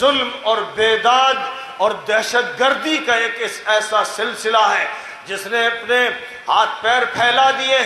ظلم اور بیداد اور دہشت گردی کا ایک ایسا سلسلہ ہے جس نے اپنے ہاتھ پیر پھیلا دیے۔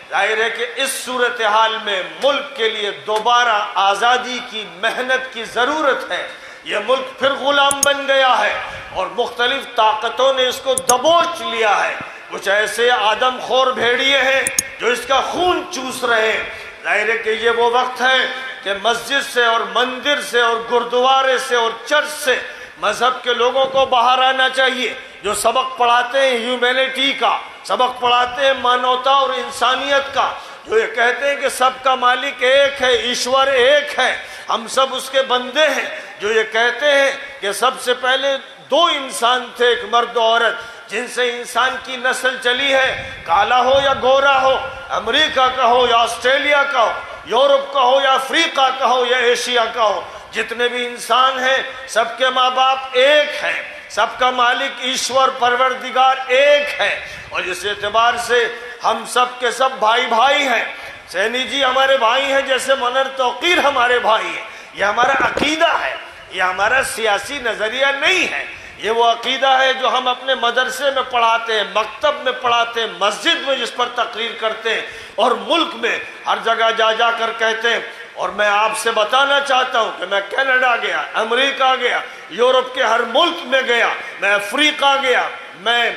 ظاہر ہے کہ اس صورتحال میں ملک کے لیے دوبارہ آزادی کی محنت کی ضرورت ہے۔ یہ ملک پھر غلام بن گیا ہے اور مختلف طاقتوں نے اس کو دبوچ لیا ہے۔ کچھ ایسے آدم خور بھیڑیے ہیں جو اس کا خون چوس رہے ہیں۔ ظاہر ہے کہ یہ وہ وقت ہے کہ مسجد سے اور مندر سے اور گردوارے سے اور چرچ سے مذہب کے لوگوں کو باہر آنا چاہیے، جو سبق پڑھاتے ہیں ہیومینٹی کا، سبق پڑھاتے ہیں مانوتا اور انسانیت کا، جو یہ کہتے ہیں کہ سب کا مالک ایک ہے، ایشور ایک ہے، ہم سب اس کے بندے ہیں، جو یہ کہتے ہیں کہ سب سے پہلے دو انسان تھے، ایک مرد و عورت، جن سے انسان کی نسل چلی ہے، کالا ہو یا گورا ہو، امریکہ کا ہو یا آسٹریلیا کا ہو، یورپ کا ہو یا افریقہ کا ہو یا ایشیا کا ہو، جتنے بھی انسان ہیں سب کے ماں باپ ایک ہیں، سب کا مالک ایشور پروردگار ایک ہے، اور اس اعتبار سے ہم سب کے سب بھائی بھائی ہیں۔ سینی جی ہمارے بھائی ہیں جیسے منر توقیر ہمارے بھائی ہیں۔ یہ ہمارا عقیدہ ہے، یہ ہمارا سیاسی نظریہ نہیں ہے، یہ وہ عقیدہ ہے جو ہم اپنے مدرسے میں پڑھاتے ہیں، مکتب میں پڑھاتے ہیں، مسجد میں جس پر تقریر کرتے ہیں، اور ملک میں ہر جگہ جا جا کر کہتے ہیں۔ اور میں آپ سے بتانا چاہتا ہوں کہ میں کینیڈا گیا، امریکہ گیا، یورپ کے ہر ملک میں گیا، میں افریقہ گیا، میں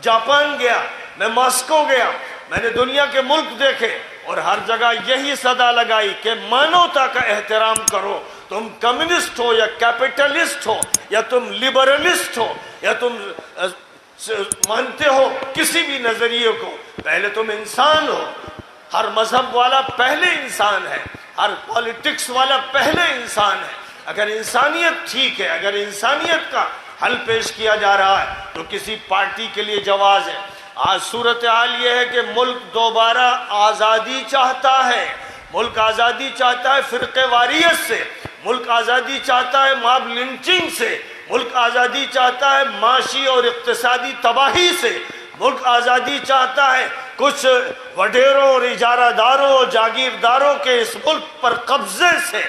جاپان گیا، میں ماسکو گیا، میں نے دنیا کے ملک دیکھے، اور ہر جگہ یہی صدا لگائی کہ مانوتا کا احترام کرو۔ تم کمیونسٹ ہو یا کیپٹلسٹ ہو یا تم لبرلسٹ ہو یا تم مانتے ہو کسی بھی نظریے کو، پہلے تم انسان ہو۔ ہر مذہب والا پہلے انسان ہے، ہر پالیٹکس والا پہلے انسان ہے۔ اگر انسانیت ٹھیک ہے، اگر انسانیت کا حل پیش کیا جا رہا ہے تو کسی پارٹی کے لیے جواز ہے۔ آج صورتحال یہ ہے کہ ملک دوبارہ آزادی چاہتا ہے، ملک آزادی چاہتا ہے فرقے واریت سے، ملک آزادی چاہتا ہے ماب لنچنگ سے، ملک آزادی چاہتا ہے معاشی اور اقتصادی تباہی سے، ملک آزادی چاہتا ہے کچھ وڈیروں اور اجارہ داروں اور جاگیرداروں کے اس ملک پر قبضے سے۔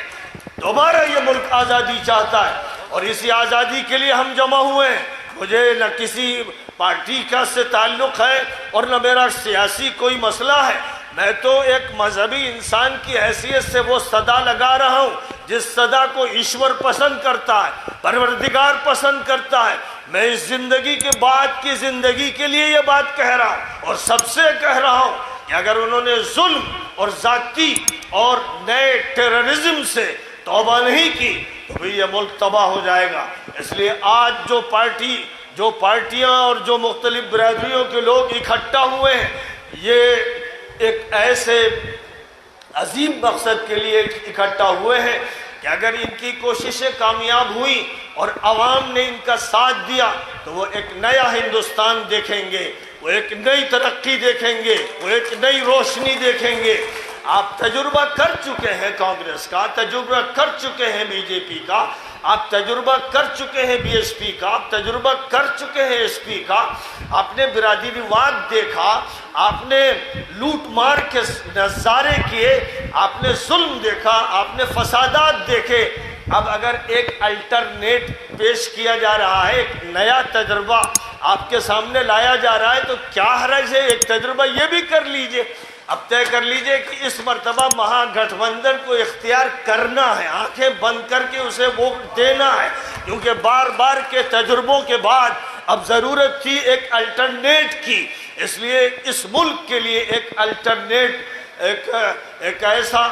دوبارہ یہ ملک آزادی چاہتا ہے، اور اسی آزادی کے لیے ہم جمع ہوئے ہیں۔ مجھے نہ کسی پارٹی کا سے تعلق ہے اور نہ میرا سیاسی کوئی مسئلہ ہے، میں تو ایک مذہبی انسان کی حیثیت سے وہ صدا لگا رہا ہوں جس صدا کو ایشور پسند کرتا ہے، پروردگار پسند کرتا ہے۔ میں اس زندگی کے بعد کی زندگی کے لیے یہ بات کہہ رہا ہوں، اور سب سے کہہ رہا ہوں کہ اگر انہوں نے ظلم اور ذاتی اور نئے ٹیررزم سے توبہ نہیں کی تو بھی یہ ملک تباہ ہو جائے گا۔ اس لیے آج جو پارٹیاں اور جو مختلف برادریوں کے لوگ اکٹھا ہوئے ہیں، یہ ایک ایسے عظیم مقصد کے لیے اکٹھا ہوئے ہیں کہ اگر ان کی کوششیں کامیاب ہوئیں اور عوام نے ان کا ساتھ دیا تو وہ ایک نیا ہندوستان دیکھیں گے، وہ ایک نئی ترقی دیکھیں گے، وہ ایک نئی روشنی دیکھیں گے۔ آپ تجربہ کر چکے ہیں کانگریس کا، تجربہ کر چکے ہیں بی جے پی کا، آپ تجربہ کر چکے ہیں بی ایس پی کا، آپ تجربہ کر چکے ہیں ایس پی کا۔ آپ نے برادری واد دیکھا، آپ نے لوٹ مار کے نظارے کیے، آپ نے ظلم دیکھا، آپ نے فسادات دیکھے۔ اب اگر ایک الٹرنیٹ پیش کیا جا رہا ہے، ایک نیا تجربہ آپ کے سامنے لایا جا رہا ہے، تو کیا حرج ہے ایک تجربہ یہ بھی کر لیجئے۔ اب طے کر لیجئے کہ اس مرتبہ مہا گٹھ بندھن کو اختیار کرنا ہے، آنکھیں بند کر کے اسے ووٹ دینا ہے، کیونکہ بار بار کے تجربوں کے بعد اب ضرورت تھی ایک الٹرنیٹ کی۔ اس لیے اس ملک کے لیے ایک الٹرنیٹ، ایک ایسا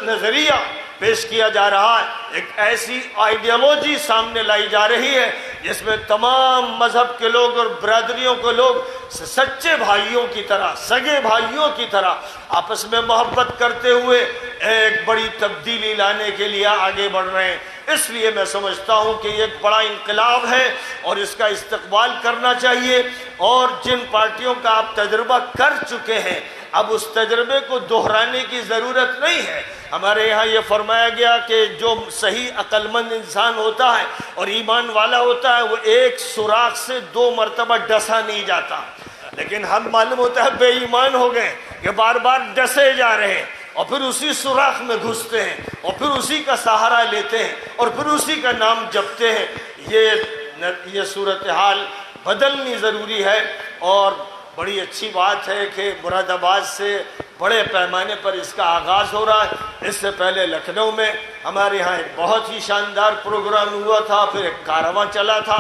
نظریہ پیش کیا جا رہا ہے، ایک ایسی آئیڈیالوجی سامنے لائی جا رہی ہے جس میں تمام مذہب کے لوگ اور برادریوں کے لوگ سچے بھائیوں کی طرح، سگے بھائیوں کی طرح آپس میں محبت کرتے ہوئے ایک بڑی تبدیلی لانے کے لیے آگے بڑھ رہے ہیں۔ اس لیے میں سمجھتا ہوں کہ یہ ایک بڑا انقلاب ہے اور اس کا استقبال کرنا چاہیے، اور جن پارٹیوں کا آپ تجربہ کر چکے ہیں اب اس تجربے کو دہرانے کی ضرورت نہیں ہے۔ ہمارے یہاں یہ فرمایا گیا کہ جو صحیح عقل مند انسان ہوتا ہے اور ایمان والا ہوتا ہے وہ ایک سوراخ سے 2 مرتبہ ڈسا نہیں جاتا، لیکن ہم معلوم ہوتا ہے بے ایمان ہو گئے کہ بار بار ڈسے جا رہے ہیں۔ اور پھر اسی سوراخ میں گھستے ہیں اور پھر اسی کا سہارا لیتے ہیں اور پھر اسی کا نام جپتے ہیں. یہ صورتحال بدلنی ضروری ہے. اور بڑی اچھی بات ہے کہ مراد آباد سے بڑے پیمانے پر اس کا آغاز ہو رہا ہے. اس سے پہلے لکھنؤ میں ہمارے ہاں ایک بہت ہی شاندار پروگرام ہوا تھا، پھر ایک کارواں چلا تھا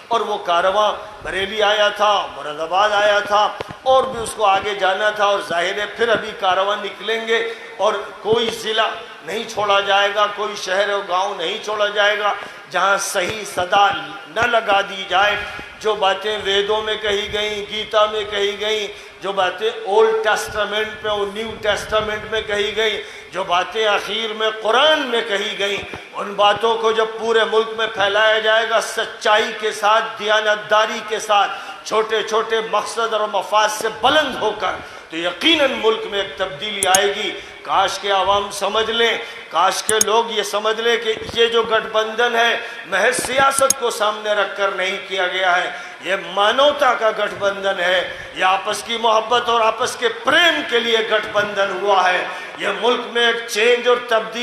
اور وہ کارواں بریلی آیا تھا، مراد آباد آیا تھا اور بھی اس کو آگے جانا تھا. اور ظاہر ہے پھر ابھی کارواں نکلیں گے اور کوئی ضلع نہیں چھوڑا جائے گا، کوئی شہر و گاؤں نہیں چھوڑا جائے گا جہاں صحیح صدا نہ لگا دی جائے. جو باتیں ویدوں میں کہی گئیں، گیتا میں کہی گئیں، جو باتیں اولڈ ٹیسٹامنٹ میں اور نیو ٹیسٹامنٹ میں کہی گئیں، جو باتیں اخیر میں قرآن میں کہی گئیں، ان باتوں کو جب پورے ملک میں پھیلایا جائے گا سچائی کے ساتھ، دیانتداری کے ساتھ، چھوٹے چھوٹے مقصد اور مفاد سے بلند ہو کر، تو یقیناً ملک میں ایک تبدیلی آئے گی. کاش کے عوام سمجھ لیں، کاش کے لوگ یہ سمجھ لیں کہ یہ جو گٹھ بندھن ہے محض سیاست کو سامنے رکھ کر نہیں کیا گیا ہے، یہ مانوتا کا گٹھ بندھن ہے، یہ آپس کی محبت اور آپس کے پریم کے لیے گٹھ بندھن ہوا ہے. یہ ملک میں ایک چینج اور تبدیلی